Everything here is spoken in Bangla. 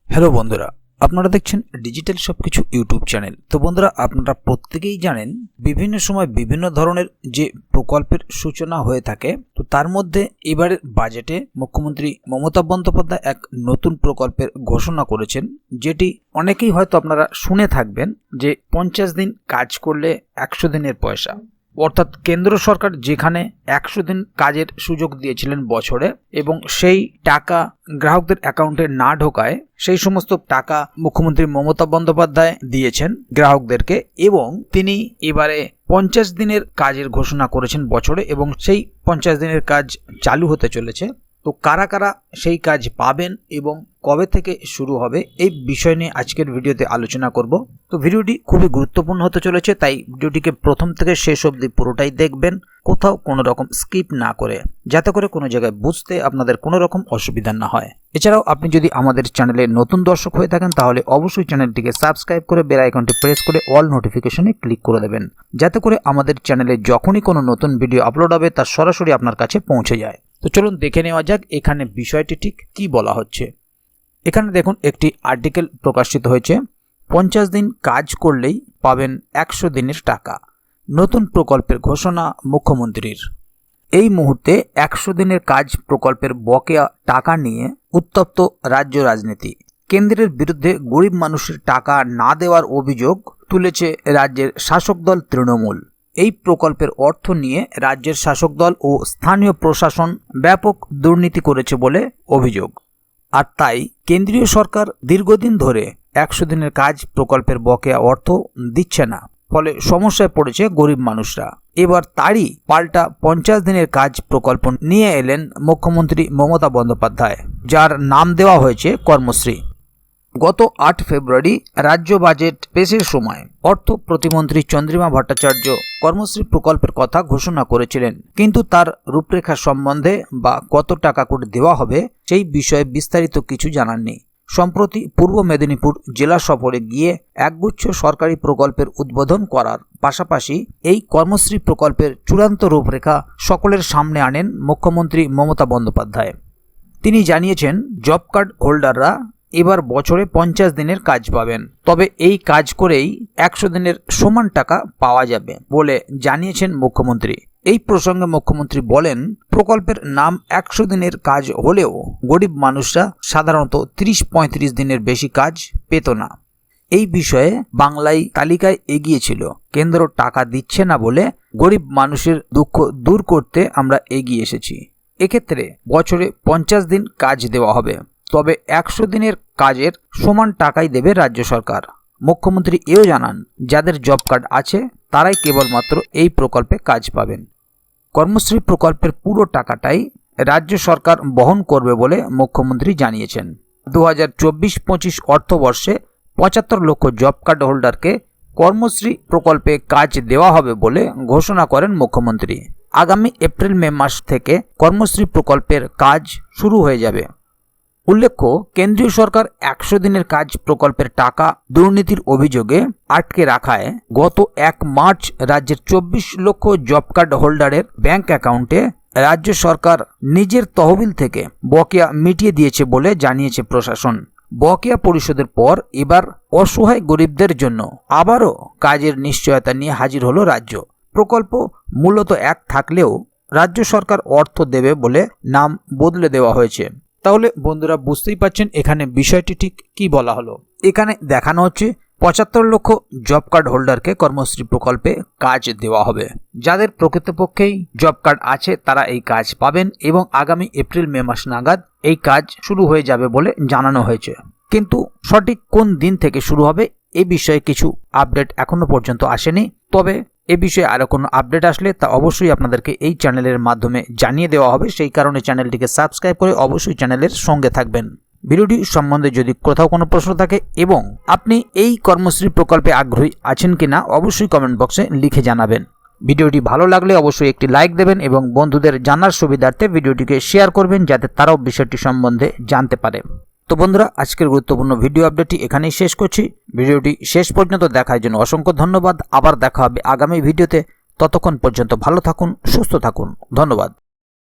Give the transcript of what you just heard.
হ্যালো বন্ধুরা, আপনারা দেখছেন ডিজিটাল সবকিছু ইউটিউব চ্যানেল। তো বন্ধুরা, আপনারা প্রত্যেকেই জানেন বিভিন্ন সময় বিভিন্ন ধরনের যে প্রকল্পের সূচনা হয়ে থাকে, তো তার মধ্যে এবারের বাজেটে মুখ্যমন্ত্রী মমতা বন্দ্যোপাধ্যায় এক নতুন প্রকল্পের ঘোষণা করেছেন, যেটি অনেকেই হয়তো আপনারা শুনে থাকবেন যে 50 দিন কাজ করলে 100 দিনের পয়সা। অর্থাৎ কেন্দ্র সরকার যেখানে 100 দিন কাজের সুযোগ দিয়েছিলেন বছরে, এবং সেই টাকা গ্রাহকদের অ্যাকাউন্টে না ঢোকায় সেই সমস্ত টাকা মুখ্যমন্ত্রী মমতা বন্দ্যোপাধ্যায় দিয়েছেন গ্রাহকদেরকে, এবং তিনি এবারে 50 দিনের কাজের ঘোষণা করেছেন বছরে, এবং সেই 50 দিনের কাজ চালু হতে চলেছে। তো কারা কারা সেই কাজ পাবেন এবং কবে থেকে শুরু হবে, এই বিষয় নিয়ে আজকের ভিডিওতে আলোচনা করব। তো ভিডিওটি খুবই গুরুত্বপূর্ণ হতে চলেছে, তাই ভিডিওটিকে প্রথম থেকে শেষ অবধি পুরোটাই দেখবেন, কোথাও কোনো রকম স্কিপ না করে, যাতে করে কোনো জায়গায় বুঝতে আপনাদের কোনো রকম অসুবিধা না হয়। এছাড়াও আপনি যদি আমাদের চ্যানেলে নতুন দর্শক হয়ে থাকেন, তাহলে অবশ্যই চ্যানেলটিকে সাবস্ক্রাইব করে বেল আইকনটি প্রেস করে অল নোটিফিকেশনে ক্লিক করে দেবেন, যাতে করে আমাদের চ্যানেলে যখনই কোনো নতুন ভিডিও আপলোড হবে তা সরাসরি আপনার কাছে পৌঁছে যায়। তো চলুন দেখে নেওয়া যাক এখানে বিষয়টি ঠিক কী বলা হচ্ছে। এখানে দেখুন, একটি আর্টিকেল প্রকাশিত হয়েছে, 50 দিন কাজ করলেই পাবেন 100 দিনের টাকা, নতুন প্রকল্পের ঘোষণা মুখ্যমন্ত্রীর। এই মুহূর্তে 100 দিনের কাজ প্রকল্পের বকেয়া টাকা নিয়ে উত্তপ্ত রাজ্য রাজনীতি। কেন্দ্রের বিরুদ্ধে গরিব মানুষের টাকা না দেওয়ার অভিযোগ তুলেছে রাজ্যের শাসক দল তৃণমূল। এই প্রকল্পের অর্থ নিয়ে রাজ্যের শাসক দল ও স্থানীয় প্রশাসন ব্যাপক দুর্নীতি করেছে বলে অভিযোগ। আর তাই কেন্দ্রীয় সরকার দীর্ঘদিন ধরে 100 দিনের কাজ প্রকল্পের বকেয়া অর্থ দিচ্ছে না, ফলে সমস্যায় পড়েছে গরিব মানুষরা। এবার তারই পাল্টা 50 দিনের কাজ প্রকল্প নিয়ে এলেন মুখ্যমন্ত্রী মমতা বন্দ্যোপাধ্যায়, যার নাম দেওয়া হয়েছে কর্মশ্রী। গত 8 ফেব্রুয়ারি রাজ্য বাজেট পেশের সময় অর্থ প্রতিমন্ত্রী চন্দ্রিমা ভট্টাচার্য কর্মশ্রী প্রকল্পের কথা ঘোষণা করেছিলেন, কিন্তু তার রূপরেখা সম্বন্ধে বা কত টাকা করে দেওয়া হবে সেই বিষয়ে বিস্তারিত কিছু জানাননি। সম্প্রতি পূর্ব মেদিনীপুর জেলা সফরে গিয়ে একগুচ্ছ সরকারি প্রকল্পের উদ্বোধন করার পাশাপাশি এই কর্মশ্রী প্রকল্পের চূড়ান্ত রূপরেখা সকলের সামনে আনেন মুখ্যমন্ত্রী মমতা বন্দ্যোপাধ্যায়। তিনি জানিয়েছেন, জব কার্ড হোল্ডাররা এবার বছরে 50 দিনের কাজ পাবেন, তবে এই কাজ করেই 100 দিনের সমান টাকা পাওয়া যাবে বলে জানিয়েছেন মুখ্যমন্ত্রী। এই প্রসঙ্গে মুখ্যমন্ত্রী বলেন, প্রকল্পের নাম 100 দিনের কাজ হলেও গরিব মানুষরা সাধারণত 30-35 দিনের বেশি কাজ পেত না। এই বিষয়ে বাংলায় তালিকায় এগিয়ে ছিল। কেন্দ্র টাকা দিচ্ছে না বলে গরিব মানুষের দুঃখ দূর করতে আমরা এগিয়ে এসেছি। এক্ষেত্রে বছরে 50 দিন কাজ দেওয়া হবে, তবে 100 দিনের কাজের সমান টাকাই দেবে রাজ্য সরকার। মুখ্যমন্ত্রী এও জানান, যাদের জব কার্ড আছে তারাই কেবলমাত্র এই প্রকল্পে কাজ পাবেন। কর্মশ্রী প্রকল্পের পুরো টাকাটাই রাজ্য সরকার বহন করবে বলে মুখ্যমন্ত্রী জানিয়েছেন। 2024-25 অর্থবর্ষে 75 লক্ষ জব কার্ড হোল্ডারকে কর্মশ্রী প্রকল্পে কাজ দেওয়া হবে বলে ঘোষণা করেন মুখ্যমন্ত্রী। আগামী এপ্রিল-মে মাস থেকে কর্মশ্রী প্রকল্পের কাজ শুরু হয়ে যাবে। উল্লেখ্য, কেন্দ্রীয় সরকার 100 দিনের কাজ প্রকল্পের টাকা দুর্নীতির অভিযোগে আটকে রাখায় গত 1 মার্চ রাজ্যের 24 লক্ষ জব কার্ড হোল্ডারের ব্যাংক অ্যাকাউন্টে রাজ্য সরকার নিজের তহবিল থেকে বকেয়া মিটিয়ে দিয়েছে বলে জানিয়েছে প্রশাসন। বকেয়া পরিশোধের পর এবার অসহায় গরিবদের জন্য আবারও কাজের নিশ্চয়তা নিয়ে হাজির হলো রাজ্য। প্রকল্প মূলত এক থাকলেও রাজ্য সরকার অর্থ দেবে বলে নাম বদলে দেওয়া হয়েছে। তাহলে বন্ধুরা, বুঝতেই পারছেন এখানে বিষয়টি ঠিক কি বলা হলো। এখানে দেখানো হচ্ছে 75 লক্ষ জব কার্ড হোল্ডারকে কর্মশ্রী প্রকল্পে কাজ দেওয়া হবে। যাদের প্রকৃতপক্ষেই জব কার্ড আছে তারা এই কাজ পাবেন, এবং আগামী এপ্রিল-মে মাস নাগাদ এই কাজ শুরু হয়ে যাবে বলে জানানো হয়েছে। কিন্তু সঠিক কোন দিন থেকে শুরু হবে এই বিষয়ে কিছু আপডেট এখনো পর্যন্ত আসেনি। তবে এ বিষয়ে আরও কোনো আপডেট আসলে তা অবশ্যই আপনাদেরকে এই চ্যানেলের মাধ্যমে জানিয়ে দেওয়া হবে। সেই কারণে চ্যানেলটিকে সাবস্ক্রাইব করে অবশ্যই চ্যানেলের সঙ্গে থাকবেন। ভিডিওটি সম্বন্ধে যদি কোথাও কোনো প্রশ্ন থাকে এবং আপনি এই কর্মশ্রী প্রকল্পে আগ্রহী আছেন কিনা অবশ্যই কমেন্ট বক্সে লিখে জানাবেন। ভিডিওটি ভালো লাগলে অবশ্যই একটি লাইক দেবেন এবং বন্ধুদের জানার সুবিধার্থে ভিডিওটিকে শেয়ার করবেন, যাতে তারাও বিষয়টি সম্বন্ধে জানতে পারে। তো বন্ধুরা, আজকের গুরুত্বপূর্ণ ভিডিও আপডেটটি এখানেই শেষ করছি। ভিডিওটি শেষ পর্যন্ত দেখার জন্য অসংখ্য ধন্যবাদ। আবার দেখা হবে আগামী ভিডিওতে। ততক্ষণ পর্যন্ত ভালো থাকুন, সুস্থ থাকুন। ধন্যবাদ।